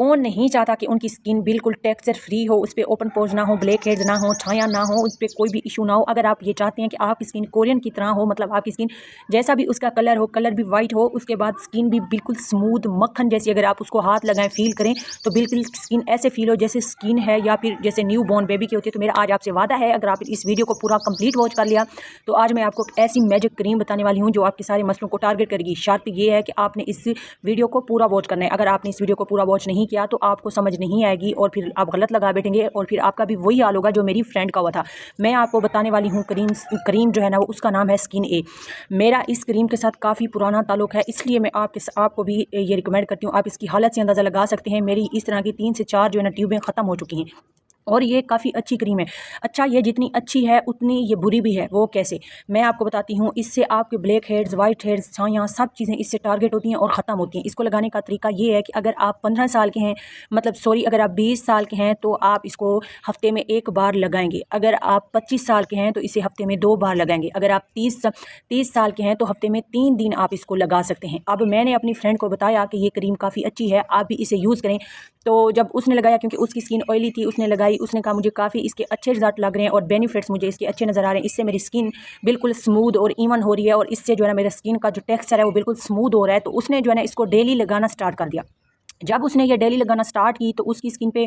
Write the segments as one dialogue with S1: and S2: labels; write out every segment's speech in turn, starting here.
S1: कौन नहीं चाहता कि उनकी स्किन बिल्कुल टेक्सचर फ्री हो, उस पर ओपन पोर्स ना हो, ब्लैक हेड्स ना हो, छाया ना हो, उस पर कोई भी इशू ना हो। अगर आप ये चाहते हैं कि आपकी स्किन कोरियन की तरह हो, मतलब आपकी स्किन जैसा भी उसका कलर हो, कलर भी वाइट हो, उसके बाद स्किन भी बिल्कुल स्मूथ मक्खन जैसी, अगर आप उसको हाथ लगाएं फील करें तो बिल्कुल स्किन ऐसे फील हो जैसे स्किन है या फिर जैसे न्यू बॉर्न बेबी की होती है। तो मेरा आज आपसे वादा है, अगर आप इस वीडियो को पूरा कंप्लीट वॉच कर लिया तो आज मैं आपको ऐसी मैजिक क्रीम बताने वाली हूँ जो आपके सारे मसलों को टारगेट करेगी। शर्त ये है कि आपने इस वीडियो को पूरा वॉच करना है। अगर आपने इस वीडियो को पूरा वॉच नहीं किया तो आपको समझ नहीं आएगी और फिर आप गलत लगा बैठेंगे और फिर आपका भी वही हाल होगा जो मेरी फ्रेंड का हुआ था। मैं आपको बताने वाली हूँ क्रीम जो है ना वो उसका नाम है स्किन ए। मेरा इस क्रीम के साथ काफ़ी पुराना ताल्लुक है, इसलिए मैं आपको भी ये रिकमेंड करती हूँ। आप इसकी हालत से अंदाज़ा लगा सकते हैं। मेरी इस तरह की 3 से 4 जो है ना ट्यूबें ख़त्म हो चुकी हैं और ये काफ़ी अच्छी क्रीम है। अच्छा, ये जितनी अच्छी है उतनी ये बुरी भी है। वो कैसे, मैं आपको बताती हूँ। इससे आपके ब्लैक हेड्स, वाइट हेड्स, छाइयाँ, सब चीज़ें इससे टारगेट होती हैं और ख़त्म होती हैं। इसको लगाने का तरीका ये है कि अगर आप 15 साल के हैं, मतलब सॉरी अगर आप 20 साल के हैं तो आप इसको हफ्ते में 1 बार लगाएंगे। अगर आप 25 साल के हैं तो इसे हफ्ते में 2 बार लगाएंगे। अगर आप 30 साल के हैं तो हफ्ते में 3 दिन आप इसको लगा सकते हैं। अब मैंने अपनी फ्रेंड को बताया कि ये क्रीम काफ़ी अच्छी है, आप भी इसे यूज़ करें। तो जब उसने लगाया, क्योंकि उसकी स्किन ऑयली थी, उसने लगाई, उसने कहा मुझे काफ़ी इसके अच्छे रिजल्ट लग रहे हैं और बेनिफिट्स मुझे इसके अच्छे नज़र आ रहे हैं। इससे मेरी स्किन बिल्कुल स्मूथ और इवन हो रही है और इससे जो है ना मेरा स्किन का जो टेक्सचर है वो बिल्कुल स्मूथ हो रहा है। तो उसने जो है ना इसको डेली लगाना स्टार्ट कर दिया। जब उसने ये डेली लगाना स्टार्ट की तो उसकी स्किन पे,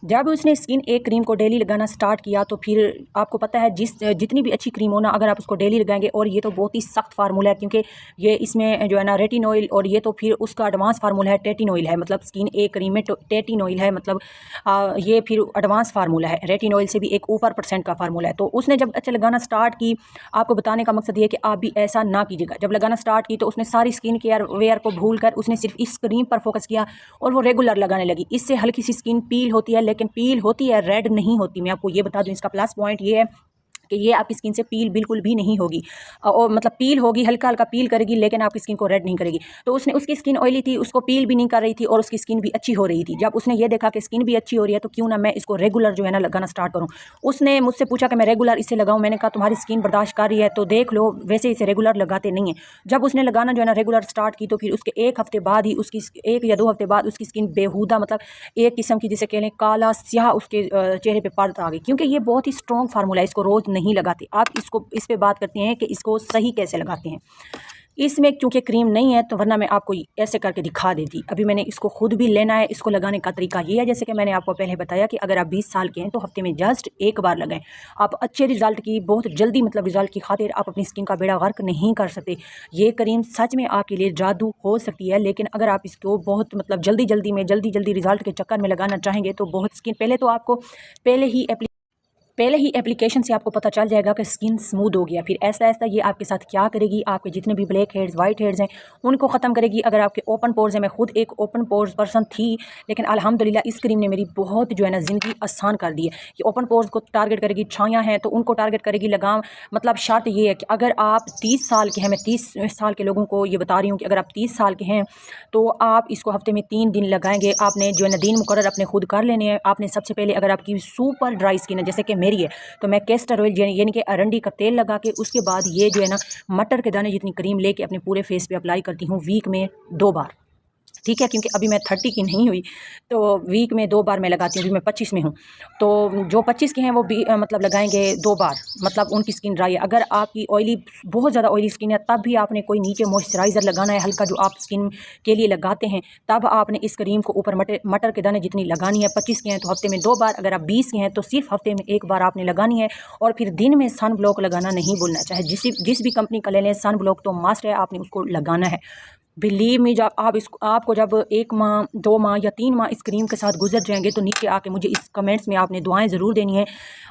S1: जब उसने स्किन ए क्रीम को डेली लगाना स्टार्ट किया तो फिर आपको पता है जितनी भी अच्छी क्रीम हो ना, अगर आप उसको डेली लगाएंगे, और ये तो बहुत ही सख्त फार्मूला है क्योंकि ये इसमें जो है ना रेटिनॉइल, और ये तो फिर उसका एडवांस फार्मूला है टेटिनॉइल है। मतलब स्किन ए क्रीम में टेटिनॉइल है, मतलब ये फिर एडवांस फार्मूला है। रेटिनॉइल से भी एक ऊपर % का फार्मूला है। तो उसने जब अच्छा लगाना स्टार्ट की, आपको बताने का मकसद ये है कि आप भी ऐसा ना कीजिएगा। जब लगाना स्टार्ट की तो उसने सारी स्किन केयर वेयर को भूल कर उसने सिर्फ इस क्रीम पर फोकस किया और वो रेगुलर लगाने लगी। इससे हल्की सी स्किन पील होती है, लेकिन पील होती है, रेड नहीं होती। मैं आपको ये बता दूं, इसका प्लस पॉइंट ये है कि ये आपकी स्किन से पील बिल्कुल भी नहीं होगी, और मतलब पील होगी, हल्का हल्का पील करेगी, लेकिन आपकी स्किन को रेड नहीं करेगी। तो उसकी स्किन ऑयली थी, उसको पील भी नहीं कर रही थी और उसकी स्किन भी अच्छी हो रही थी। जब उसने ये देखा कि स्किन भी अच्छी हो रही है तो क्यों ना मैं इसको रेगुलर जो है ना लगाना स्टार्ट करूँ। उसने मुझसे पूछा कि मैं रेगुलर इसे लगाऊँ। मैंने कहा तुम्हारी स्किन बर्दाश्त कर रही है तो देख लो, वैसे इसे रेगुलर लगाते नहीं है। जब उसने लगाना जो है ना रेगुलर स्टार्ट की तो फिर उसके 1 हफ्ते बाद ही उसकी 1 या 2 हफ्ते बाद उसकी स्किन बेहुदा, मतलब एक किस्म की जिसे कह लें काला स्याह उसके चेहरे पे परत आ गई। क्योंकि ये बहुत ही स्ट्रॉन्ग फार्मूला है, इसको रोज़ नहीं लगाते। आप इसको इस पे बात करते हैं कि इसको सही कैसे लगाते हैं। इसमें क्योंकि क्रीम नहीं है तो वरना मैं आपको ऐसे करके दिखा देती। अभी मैंने इसको खुद भी लेना है। इसको लगाने का तरीका ये है, जैसे कि मैंने आपको पहले बताया कि अगर आप 20 साल के हैं तो हफ्ते में जस्ट 1 बार लगाएं। आप अच्छे रिजल्ट की, बहुत जल्दी मतलब रिजल्ट की खातिर आप अपनी स्किन का बेड़ा गर्क नहीं कर सकते। ये क्रीम सच में आपके लिए जादू हो सकती है, लेकिन अगर आप इसको बहुत मतलब जल्दी रिजल्ट के चक्कर में लगाना चाहेंगे तो बहुत स्किन पहले तो आपको पहले ही एप्लीकेशन से आपको पता चल जाएगा कि स्किन स्मूथ हो गया। फिर ऐसा ऐसा ये आपके साथ क्या करेगी, आपके जितने भी ब्लैक हेड्स, वाइट हेड्स हैं उनको ख़त्म करेगी। अगर आपके ओपन पोर्स हैं, मैं खुद एक ओपन पोर्स पर्सन थी, लेकिन अल्हम्दुलिल्लाह इस क्रीम ने मेरी बहुत जो है ना ज़िंदगी आसान कर दी है। ये ओपन पोर्स को टारगेट करेगी, छाइयाँ हैं तो उनको टारगेट करेगी, लगाम। मतलब शर्त ये है कि अगर आप 30 साल के हैं, मैं 30 साल के लोगों को ये बता रही हूँ कि अगर आप 30 साल के हैं तो आप इसको हफ्ते में 3 दिन लगाएंगे। आपने जो है ना दिन मुकर्रर अपने खुद कर लेने हैं। आपने सबसे पहले, अगर आपकी सुपर ड्राई स्किन है जैसे कि मेरी है, तो मैं कैस्टर ऑयल यानी कि अरंडी का तेल लगा के उसके बाद ये जो है ना मटर के दाने जितनी क्रीम लेके अपने पूरे फेस पे अप्लाई करती हूँ वीक में 2 बार। ठीक है, क्योंकि अभी मैं 30 की नहीं हुई तो वीक में 2 बार मैं लगाती हूँ। अभी मैं 25 में हूँ, तो जो 25 के हैं वो भी मतलब लगाएंगे 2 बार, मतलब उनकी स्किन ड्राई है। अगर आपकी ऑयली, बहुत ज़्यादा ऑयली स्किन है, तब भी आपने कोई नीचे मॉइस्चराइज़र लगाना है हल्का, जो आप स्किन के लिए लगाते हैं। तब आपने इस क्रीम को ऊपर मटर के दाने जितनी लगानी है। 25 के हैं तो हफ्ते में 2 बार, अगर आप 20 के हैं तो सिर्फ हफ्ते में 1 बार आपने लगानी है। और फिर दिन में सन ब्लॉक लगाना नहीं भूलना, चाहे जिस भी कंपनी का ले लें, सन ब्लॉक तो मस्ट है, आपने उसको लगाना है। बिलीव मी, जब आपको जब 1 माह, 2 माह या 3 माह इस क्रीम के साथ गुजर जाएंगे तो नीचे आके मुझे इस कमेंट्स में आपने दुआएं ज़रूर देनी है।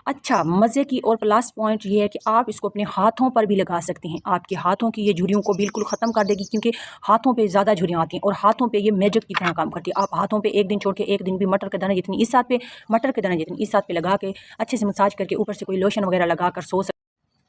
S1: अच्छा, मज़े की और प्लस पॉइंट ये है कि आप इसको अपने हाथों पर भी लगा सकते हैं। आपके हाथों की ये झुर्रियों को बिल्कुल ख़त्म कर देगी, क्योंकि हाथों पे ज़्यादा झुर्रियाँ आती हैं और हाथों पे ये मैजिक की तरह काम करती है। आप हाथों पे एक दिन छोड़ के एक दिन भी मटर के दाने जितनी इस हाथ पे, मटर के दाने जितनी इस हाथ पे लगा के अच्छे से मसाज करके ऊपर से कोई लोशन वगैरह लगा कर सो सकते।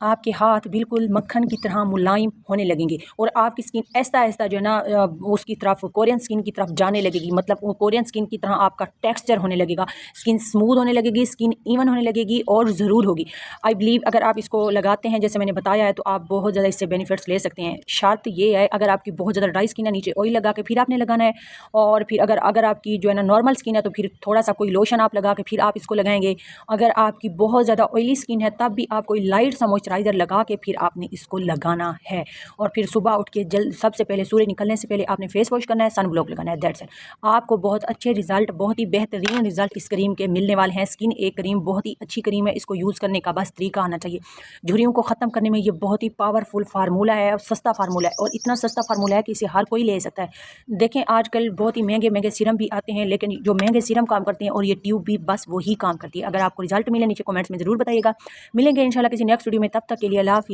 S1: आपके हाथ बिल्कुल मक्खन की तरह मुलायम होने लगेंगे और आपकी स्किन ऐसा ऐसा जो है ना उसकी तरफ कोरियन स्किन की तरफ जाने लगेगी। मतलब वो कोरियन स्किन की तरह आपका टेक्सचर होने लगेगा, स्किन स्मूथ होने लगेगी, स्किन इवन होने लगेगी और ज़रूर होगी। आई बिलीव अगर आप इसको लगाते हैं जैसे मैंने बताया है तो आप बहुत ज़्यादा इससे बेनिफिट्स ले सकते हैं। शर्त ये है अगर आपकी बहुत ज़्यादा ड्राई स्किन है, नीचे ऑयल लगा के फिर आपने लगाना है, और फिर अगर आपकी जो है ना नॉर्मल स्किन है तो फिर थोड़ा सा कोई लोशन आप लगा के फिर आप इसको लगाएंगे। अगर आपकी बहुत ज़्यादा ऑयली स्किन है तब भी आप कोई लाइट सा मॉइस्चराइज़र लगा के फिर आपने इसको लगाना है। और फिर सुबह उठ के सबसे पहले सूर्य निकलने से पहले आपने फेस वॉश करना है, सन ब्लॉक लगाना है, दैट्स इट। आपको बहुत अच्छे रिजल्ट, बहुत ही बेहतरीन रिजल्ट इस क्रीम के मिलने वाले हैं। स्किन एक क्रीम बहुत ही अच्छी क्रीम है, इसको यूज़ करने का बस तरीका आना चाहिए। झुर्रियों को ख़त्म करने में ये बहुत ही पावरफुल फार्मूला है और सस्ता फार्मूला है, और इतना सस्ता फार्मूला है कि इसे हर कोई ले सकता है। देखें आजकल बहुत ही महंगे महंगे सीरम भी आते हैं, लेकिन जो महंगे सीरम काम करते हैं और ये ट्यूब भी बस वही काम करती है। अगर आपको रिजल्ट मिले नीचे कमेंट्स में ज़रूर बताइएगा। मिलेंगे इंशाल्लाह किसी नेक्स्ट वीडियो में, तब तक के लिए अल्लाह हाफ़िज़।